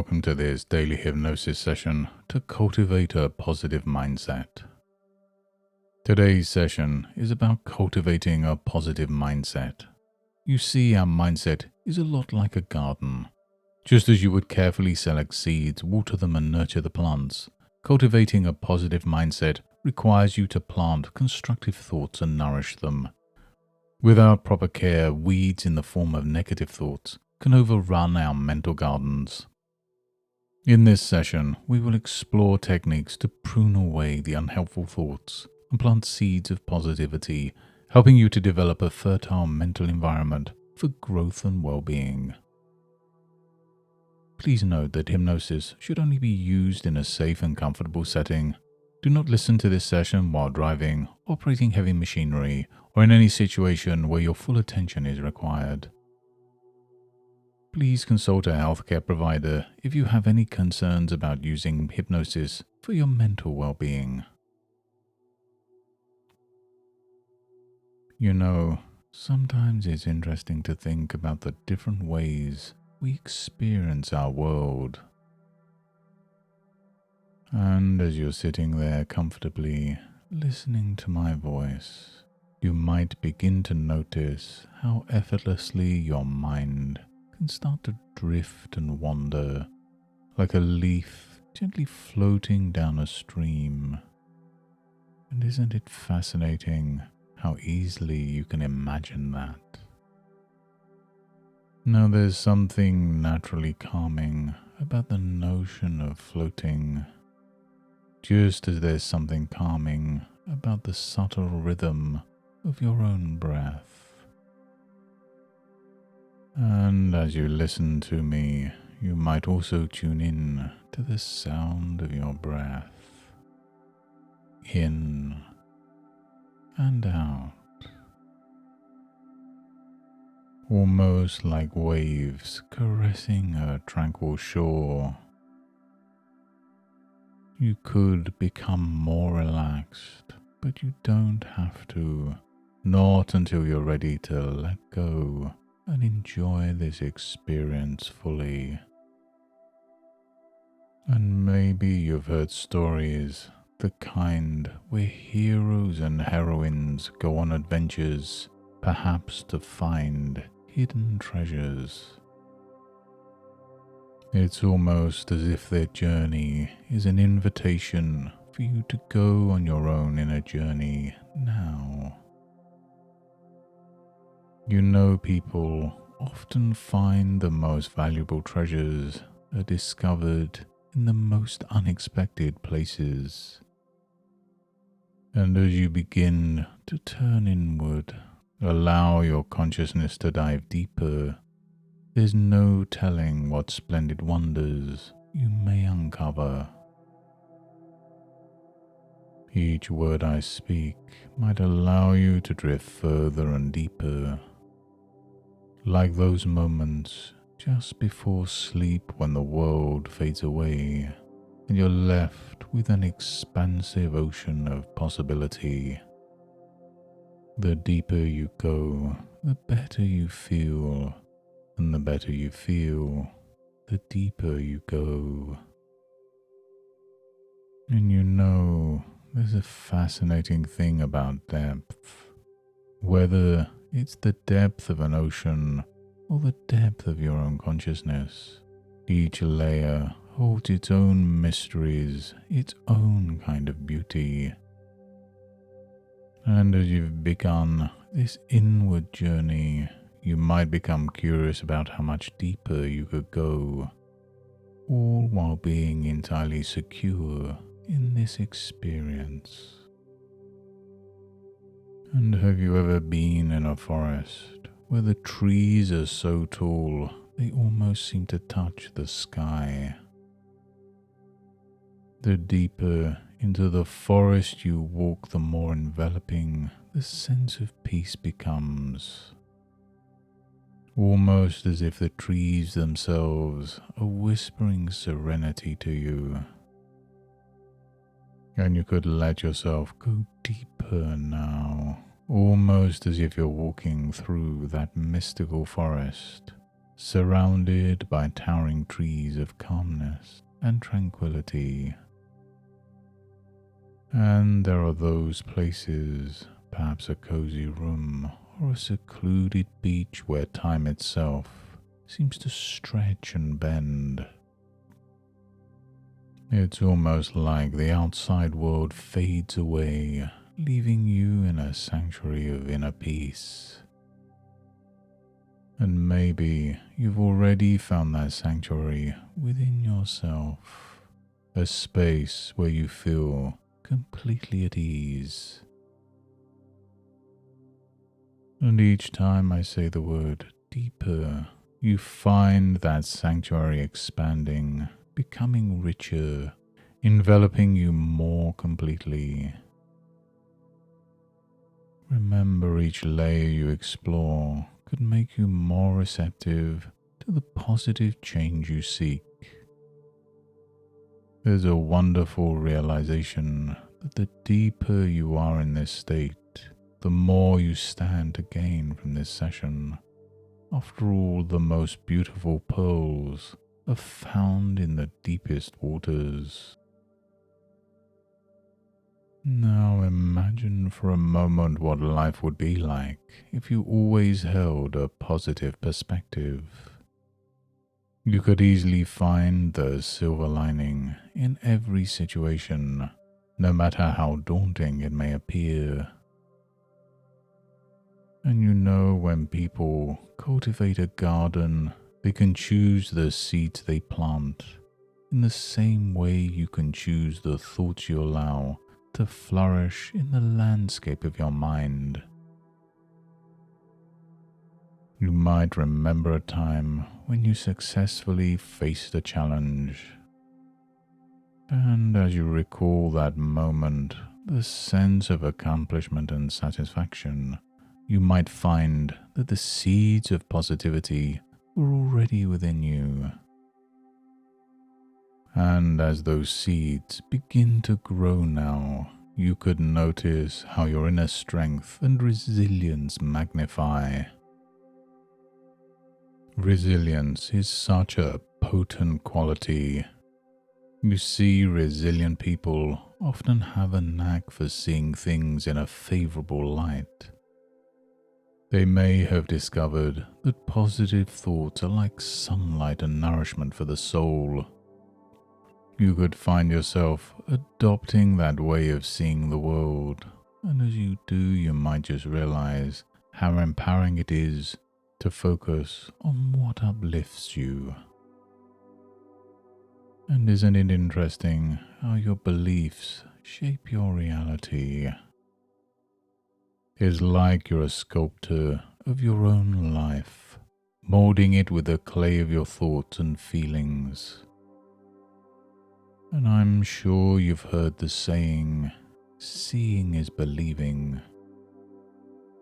welcome to this daily hypnosis session to cultivate a positive mindset. Today's session is about cultivating a positive mindset. You see, our mindset is a lot like a garden. Just as you would carefully select seeds, water them and nurture the plants, cultivating a positive mindset requires you to plant constructive thoughts and nourish them. Without proper care, weeds in the form of negative thoughts can overrun our mental gardens. In this session, we will explore techniques to prune away the unhelpful thoughts and plant seeds of positivity, helping you to develop a fertile mental environment for growth and well-being. Please note that hypnosis should only be used in a safe and comfortable setting. Do not listen to this session while driving, operating heavy machinery, or in any situation where your full attention is required. Please consult a healthcare provider if you have any concerns about using hypnosis for your mental well-being. You know, sometimes it's interesting to think about the different ways we experience our world. And as you're sitting there comfortably listening to my voice, you might begin to notice how effortlessly your mind can start to drift and wander like a leaf gently floating down a stream. And isn't it fascinating how easily you can imagine that? Now, there's something naturally calming about the notion of floating, just as there's something calming about the subtle rhythm of your own breath. And as you listen to me, you might also tune in to the sound of your breath, in and out, almost like waves caressing a tranquil shore. You could become more relaxed, but you don't have to, not until you're ready to let go and enjoy this experience fully. And maybe you've heard stories, the kind where heroes and heroines go on adventures, perhaps to find hidden treasures. It's almost as if their journey is an invitation for you to go on your own inner journey now. You know, people often find the most valuable treasures are discovered in the most unexpected places. And as you begin to turn inward, allow your consciousness to dive deeper, there's no telling what splendid wonders you may uncover. Each word I speak might allow you to drift further and deeper, like those moments just before sleep when the world fades away and you're left with an expansive ocean of possibility. The deeper you go, the better you feel, and the better you feel, the deeper you go. And you know, there's a fascinating thing about depth. Whether it's the depth of an ocean or the depth of your own consciousness, each layer holds its own mysteries, its own kind of beauty. And as you've begun this inward journey, you might become curious about how much deeper you could go, all while being entirely secure in this experience. And have you ever been in a forest where the trees are so tall they almost seem to touch the sky? The deeper into the forest you walk, the more enveloping the sense of peace becomes. Almost as if the trees themselves are whispering serenity to you. And you could let yourself go deeper now, almost as if you're walking through that mystical forest, surrounded by towering trees of calmness and tranquility. And there are those places, perhaps a cozy room or a secluded beach where time itself seems to stretch and bend. It's almost like the outside world fades away, leaving you in a sanctuary of inner peace. And maybe you've already found that sanctuary within yourself, a space where you feel completely at ease. And each time I say the word deeper, you find that sanctuary expanding, becoming richer, enveloping you more completely. Remember, each layer you explore could make you more receptive to the positive change you seek. There's a wonderful realization that the deeper you are in this state, the more you stand to gain from this session. After all, the most beautiful pearls are found in the deepest waters. Now imagine for a moment what life would be like if you always held a positive perspective. You could easily find the silver lining in every situation, no matter how daunting it may appear. And you know, when people cultivate a garden, they can choose the seeds they plant in the same way you can choose the thoughts you allow to flourish in the landscape of your mind. You might remember a time when you successfully faced a challenge. And as you recall that moment, the sense of accomplishment and satisfaction, you might find that the seeds of positivity were already within you. And as those seeds begin to grow now, you could notice how your inner strength and resilience magnify. Resilience is such a potent quality. You see, resilient people often have a knack for seeing things in a favorable light. They may have discovered that positive thoughts are like sunlight and nourishment for the soul. You could find yourself adopting that way of seeing the world, and as you do, you might just realize how empowering it is to focus on what uplifts you. And isn't it interesting how your beliefs shape your reality? It's like you're a sculptor of your own life, molding it with the clay of your thoughts and feelings. And I'm sure you've heard the saying, seeing is believing.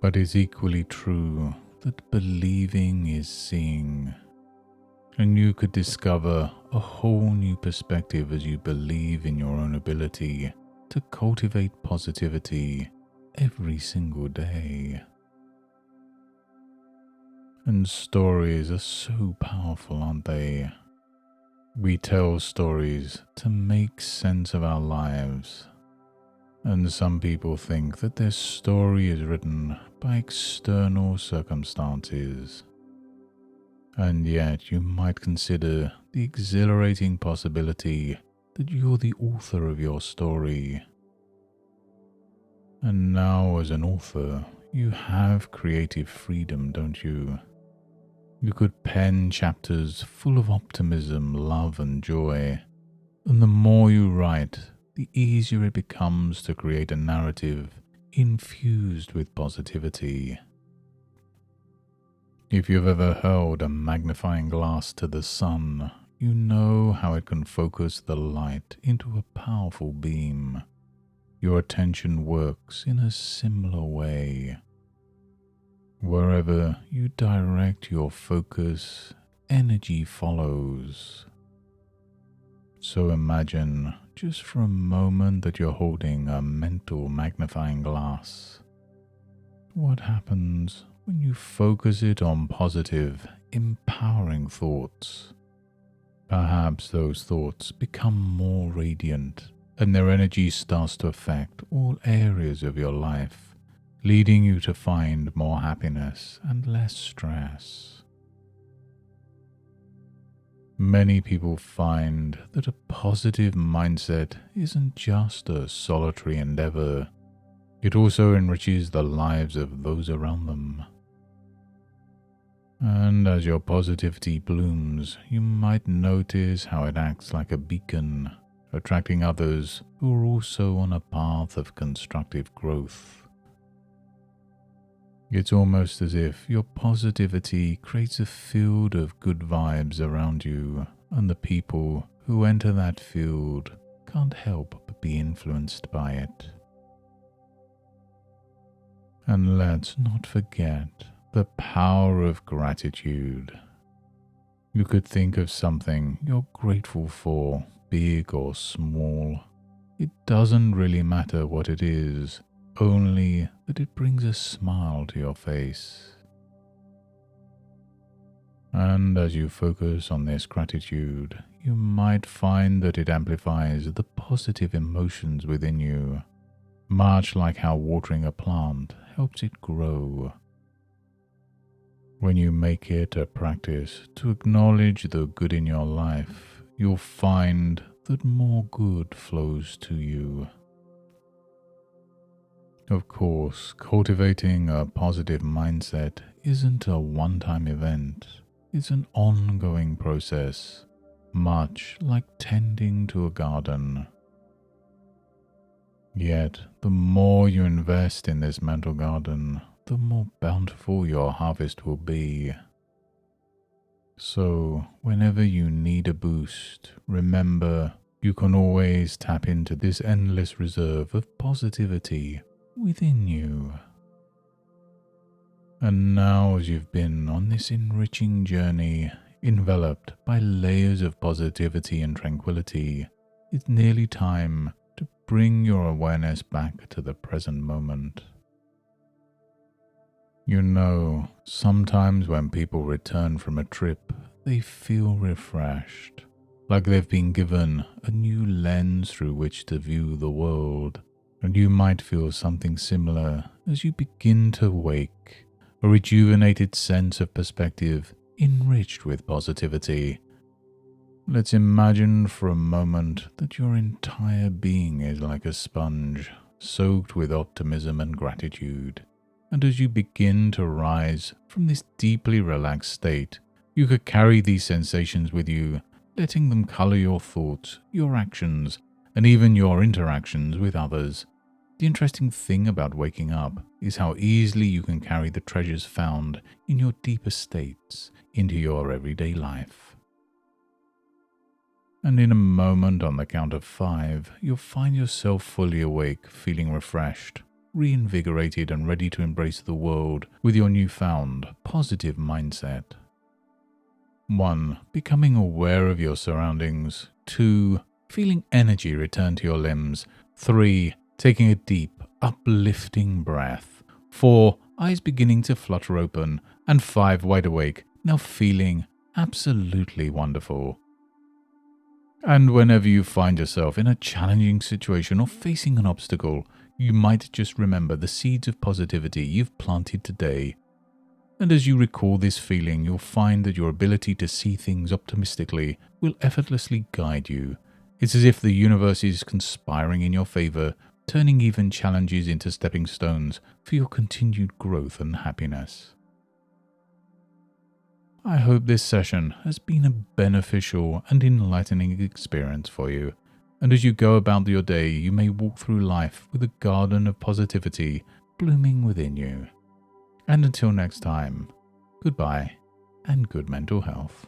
But it's equally true that believing is seeing. And you could discover a whole new perspective as you believe in your own ability to cultivate positivity every single day. And stories are so powerful, aren't they? We tell stories to make sense of our lives, and some people think that their story is written by external circumstances. And yet you might consider the exhilarating possibility that you're the author of your story. And now, as an author, you have creative freedom, don't you? You could pen chapters full of optimism, love, and joy, and the more you write, the easier it becomes to create a narrative infused with positivity. If you've ever held a magnifying glass to the sun, you know how it can focus the light into a powerful beam. Your attention works in a similar way. Wherever you direct your focus, energy follows. So imagine just for a moment that you're holding a mental magnifying glass. What happens when you focus it on positive, empowering thoughts. Perhaps those thoughts become more radiant and their energy starts to affect all areas of your life, leading you to find more happiness and less stress. Many people find that a positive mindset isn't just a solitary endeavor, it also enriches the lives of those around them. And as your positivity blooms, you might notice how it acts like a beacon, attracting others who are also on a path of constructive growth. It's almost as if your positivity creates a field of good vibes around you, and the people who enter that field can't help but be influenced by it. And let's not forget the power of gratitude. You could think of something you're grateful for, big or small. It doesn't really matter what it is, only that it brings a smile to your face. And as you focus on this gratitude, you might find that it amplifies the positive emotions within you, much like how watering a plant helps it grow. When you make it a practice to acknowledge the good in your life, you'll find that more good flows to you. Of course, cultivating a positive mindset isn't a one-time event. It's an ongoing process, much like tending to a garden. Yet, the more you invest in this mental garden, the more bountiful your harvest will be. So, whenever you need a boost, remember you can always tap into this endless reserve of positivity within you. And now, as you've been on this enriching journey, enveloped by layers of positivity and tranquility, it's nearly time to bring your awareness back to the present moment. You know, sometimes when people return from a trip, they feel refreshed, like they've been given a new lens through which to view the world, and you might feel something similar as you begin to wake, a rejuvenated sense of perspective enriched with positivity. Let's imagine for a moment that your entire being is like a sponge, soaked with optimism and gratitude. And as you begin to rise from this deeply relaxed state, you could carry these sensations with you, letting them color your thoughts, your actions, and even your interactions with others. The interesting thing about waking up is how easily you can carry the treasures found in your deeper states into your everyday life. And in a moment, on the count of 5, you'll find yourself fully awake, feeling refreshed, reinvigorated and ready to embrace the world with your newfound positive mindset. 1. Becoming aware of your surroundings. 2. Feeling energy return to your limbs. 3. Taking a deep, uplifting breath. 4. Eyes beginning to flutter open. And 5. Wide awake, now feeling absolutely wonderful. And whenever you find yourself in a challenging situation or facing an obstacle, you might just remember the seeds of positivity you've planted today. And as you recall this feeling, you'll find that your ability to see things optimistically will effortlessly guide you. It's as if the universe is conspiring in your favor, turning even challenges into stepping stones for your continued growth and happiness. I hope this session has been a beneficial and enlightening experience for you. And as you go about your day, you may walk through life with a garden of positivity blooming within you. And until next time, goodbye and good mental health.